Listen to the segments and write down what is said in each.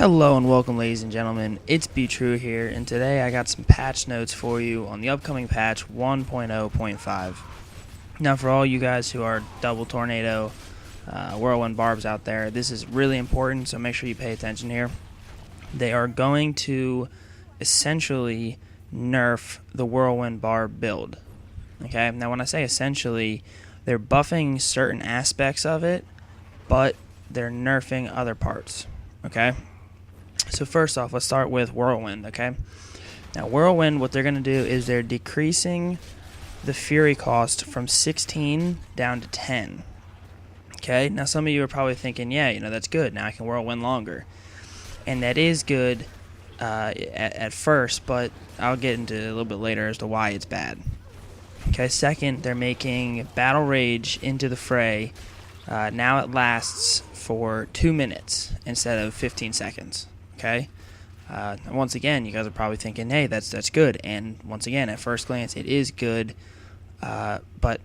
Hello and welcome, ladies and gentlemen. It's Be True here, and today I got some patch notes for you on the upcoming patch 1.0.5. Now, for all you guys who are double tornado, Whirlwind Barbs out there, this is really important, so make sure you pay attention here. They are going to essentially nerf the Whirlwind Barb build. Okay, now when I say essentially, they're buffing certain aspects of it, but they're nerfing other parts. Okay? So first off, let's start with Whirlwind, okay? Now, Whirlwind, what they're going to do is they're decreasing the Fury cost from 16 down to 10. Okay? Now, some of you are probably thinking, yeah, that's good. Now I can Whirlwind longer. And that is good at first, but I'll get into it a little bit later as to why it's bad. Okay, second, they're making Battle Rage into the fray. Now it lasts for 2 minutes instead of 15 seconds. Okay. Once again, you guys are probably thinking, "Hey, that's good." And once again, at first glance, it is good. But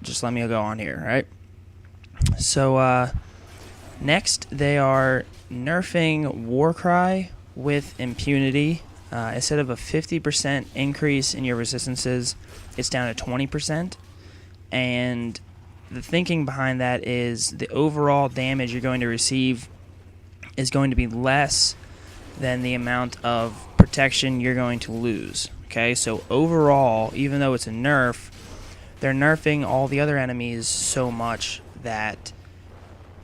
just let me go on here, right? So next, they are nerfing Warcry with impunity. Instead of a 50% increase in your resistances, it's down to 20%. And the thinking behind that is the overall damage you're going to receive is going to be less than the amount of protection you're going to lose. Okay, so overall, even though it's a nerf, they're nerfing all the other enemies so much that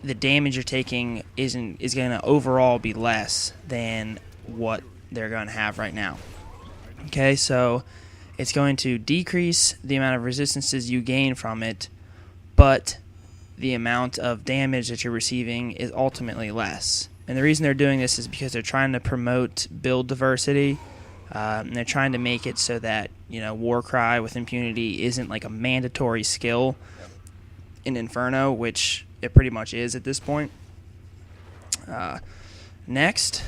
the damage you're taking is going to overall be less than what they're going to have right now. Okay, so it's going to decrease the amount of resistances you gain from it, but the amount of damage that you're receiving is ultimately less. And the reason they're doing this is because they're trying to promote build diversity. And they're trying to make it so that, Warcry with impunity isn't like a mandatory skill in Inferno, which it pretty much is at this point. Next,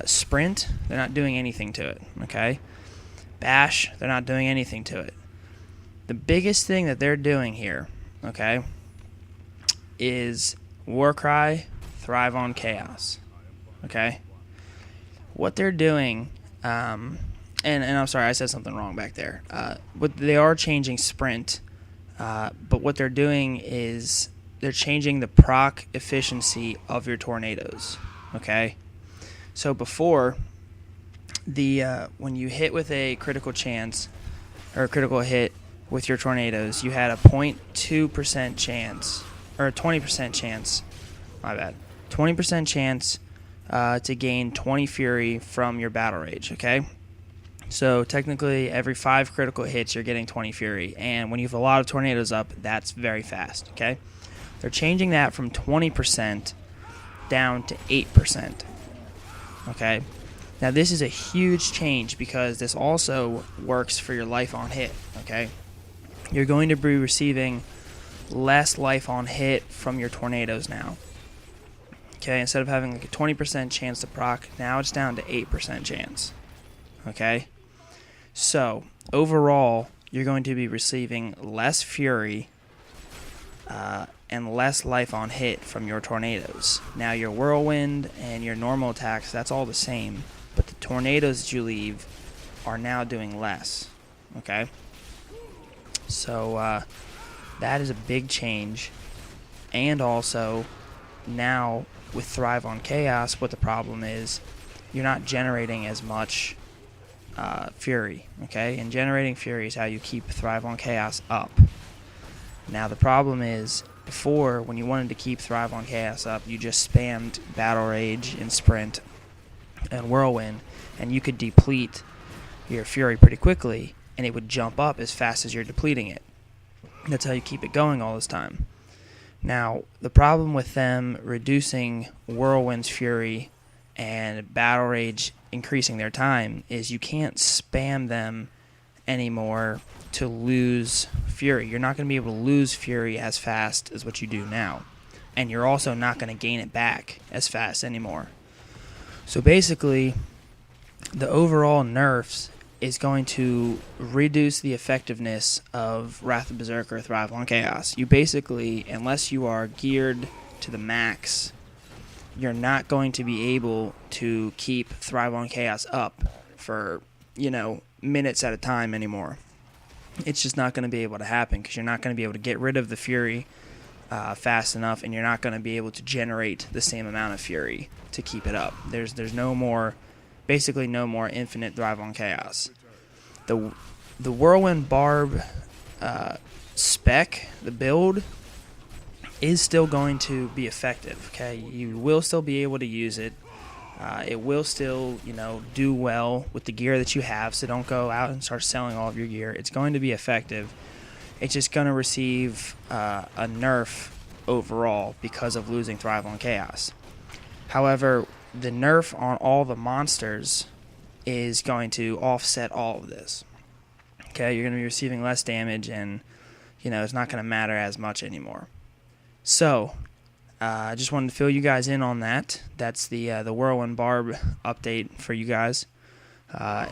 Sprint, they're not doing anything to it, okay? Bash, they're not doing anything to it. The biggest thing that they're doing here, okay, is Warcry thrive on chaos. Okay, what they're doing, and I'm sorry, I said something wrong back there. What they are changing sprint, but what they're doing is they're changing the proc efficiency of your tornadoes. Okay, so before when you hit with a critical chance or a critical hit with your tornadoes, you had a 0.2% chance or a 20% chance. My bad. 20% chance to gain 20 Fury from your Battle Rage, okay? So technically, every 5 critical hits, you're getting 20 Fury. And when you have a lot of tornadoes up, that's very fast, okay? They're changing that from 20% down to 8%, okay? Now, this is a huge change because this also works for your life on hit, okay? You're going to be receiving less life on hit from your tornadoes now. Okay, instead of having like a 20% chance to proc, now it's down to 8% chance. Okay, so overall, you're going to be receiving less Fury and less life on hit from your tornadoes. Now, your Whirlwind and your normal attacks, that's all the same, but the tornadoes that you leave are now doing less. Okay, so that is a big change, and also now with Thrive on Chaos, what the problem is, you're not generating as much Fury, okay? And generating Fury is how you keep Thrive on Chaos up. Now, the problem is, before, when you wanted to keep Thrive on Chaos up, you just spammed Battle Rage and Sprint and Whirlwind, and you could deplete your Fury pretty quickly, and it would jump up as fast as you're depleting it. That's how you keep it going all this time. Now, the problem with them reducing Whirlwind's Fury and Battle Rage increasing their time is you can't spam them anymore to lose Fury. You're not going to be able to lose Fury as fast as what you do now. And you're also not going to gain it back as fast anymore. So basically, the overall nerfs is going to reduce the effectiveness of Wrath of Berserker Thrive on Chaos. You basically, unless you are geared to the max you're not going to be able to keep Thrive on Chaos up for, minutes at a time anymore. It's just not going to be able to happen because you're not going to be able to get rid of the Fury fast enough, and you're not going to be able to generate the same amount of Fury to keep it up. There's basically no more infinite Thrive on Chaos. The Whirlwind Barb spec, the build, is still going to be effective. Okay, you will still be able to use it. It will still, do well with the gear that you have, so don't go out and start selling all of your gear. It's going to be effective. It's just going to receive a nerf overall because of losing Thrive on Chaos. However, the nerf on all the monsters is going to offset all of this. Okay, you're going to be receiving less damage, and, it's not going to matter as much anymore. So, I just wanted to fill you guys in on that. That's the Whirlwind Barb update for you guys.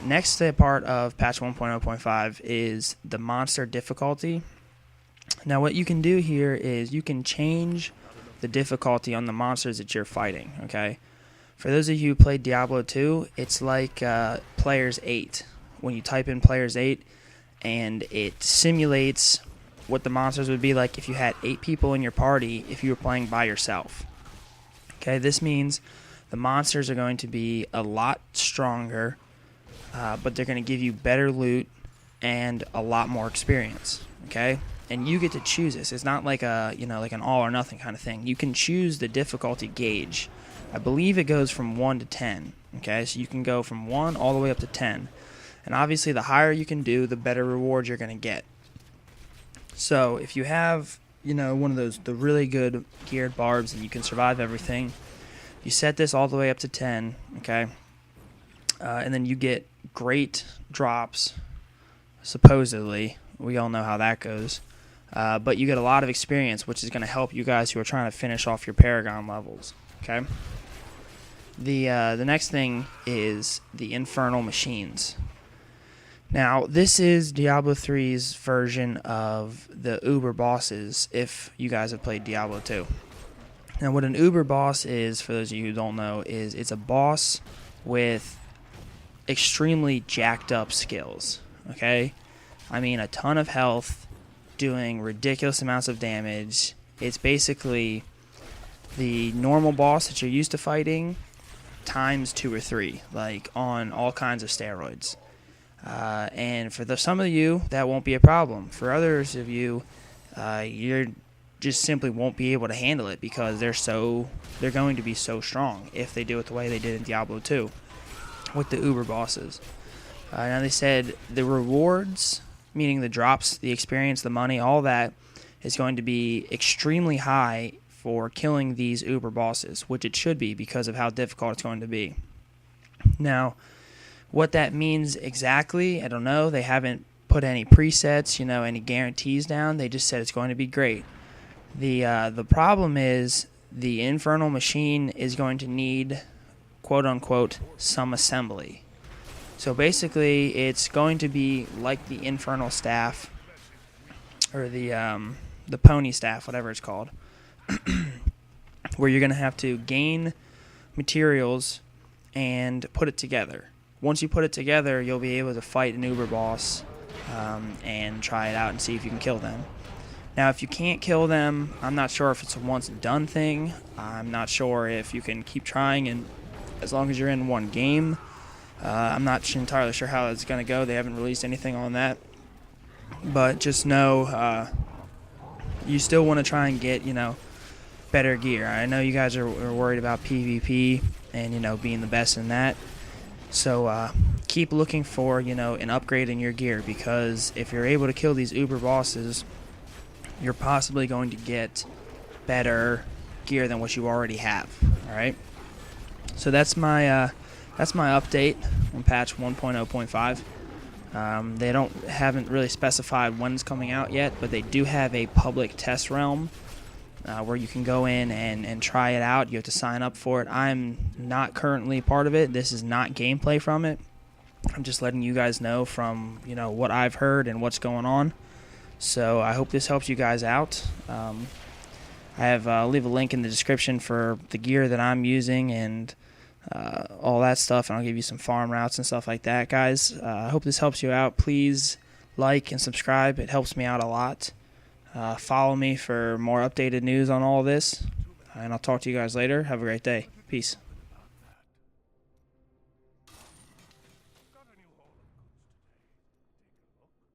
Next part of patch 1.0.5 is the monster difficulty. Now what you can do here is you can change the difficulty on the monsters that you're fighting. Okay, for those of you who played Diablo 2, it's like Players 8. When you type in Players 8, and it simulates what the monsters would be like if you had 8 people in your party if you were playing by yourself. Okay, this means the monsters are going to be a lot stronger, but they're going to give you better loot and a lot more experience. Okay, and you get to choose this. It's not like like an all or nothing kind of thing. You can choose the difficulty gauge. I believe it goes from 1 to 10. Okay, so you can go from 1 all the way up to 10. And obviously the higher you can do, the better rewards you're going to get. So if you have, one of the really good geared barbs and you can survive everything, you set this all the way up to 10, okay? And then you get great drops, supposedly. We all know how that goes. But you get a lot of experience, which is going to help you guys who are trying to finish off your Paragon levels, okay? The next thing is the Infernal Machines. Now, this is Diablo 3's version of the Uber bosses, if you guys have played Diablo 2. Now, what an Uber boss is, for those of you who don't know, is it's a boss with extremely jacked up skills, okay? I mean, a ton of health, doing ridiculous amounts of damage. It's basically the normal boss that you're used to fighting times 2 or 3, like on all kinds of steroids. And for some of you, that won't be a problem. For others of you, you're just simply won't be able to handle it because they're going to be so strong if they do it the way they did in Diablo 2 with the Uber bosses. Now they said the rewards, meaning the drops, the experience, the money, all that is going to be extremely high for killing these Uber bosses, which it should be because of how difficult it's going to be. Now, what that means exactly, I don't know. They haven't put any presets, any guarantees down. They just said it's going to be great. The problem is the Infernal Machine is going to need, quote unquote, some assembly. So basically, it's going to be like the Infernal Staff, or the Pony Staff, whatever it's called, where you're going to have to gain materials and put it together. Once you put it together, you'll be able to fight an Uber boss and try it out and see if you can kill them. Now, if you can't kill them, I'm not sure if it's a once-done thing. I'm not sure if you can keep trying, and as long as you're in one game. I'm not entirely sure how it's going to go. They haven't released anything on that. But just know you still want to try and get, better gear. I know you guys are worried about PvP and, being the best in that. So keep looking for, an upgrade in your gear, because if you're able to kill these Uber bosses, you're possibly going to get better gear than what you already have. All right. So that's my update on patch 1.0.5. They haven't really specified when it's coming out yet, but they do have a public test realm where you can go in and try it out. You have to sign up for it. I'm not currently part of it. This is not gameplay from it. I'm just letting you guys know from what I've heard and what's going on. So I hope this helps you guys out. I'll leave a link in the description for the gear that I'm using and all that stuff, and I'll give you some farm routes and stuff like that, guys. I hope this helps you out. Please like and subscribe. It helps me out a lot. Follow me for more updated news on all this, and I'll talk to you guys later. Have a great day. Peace.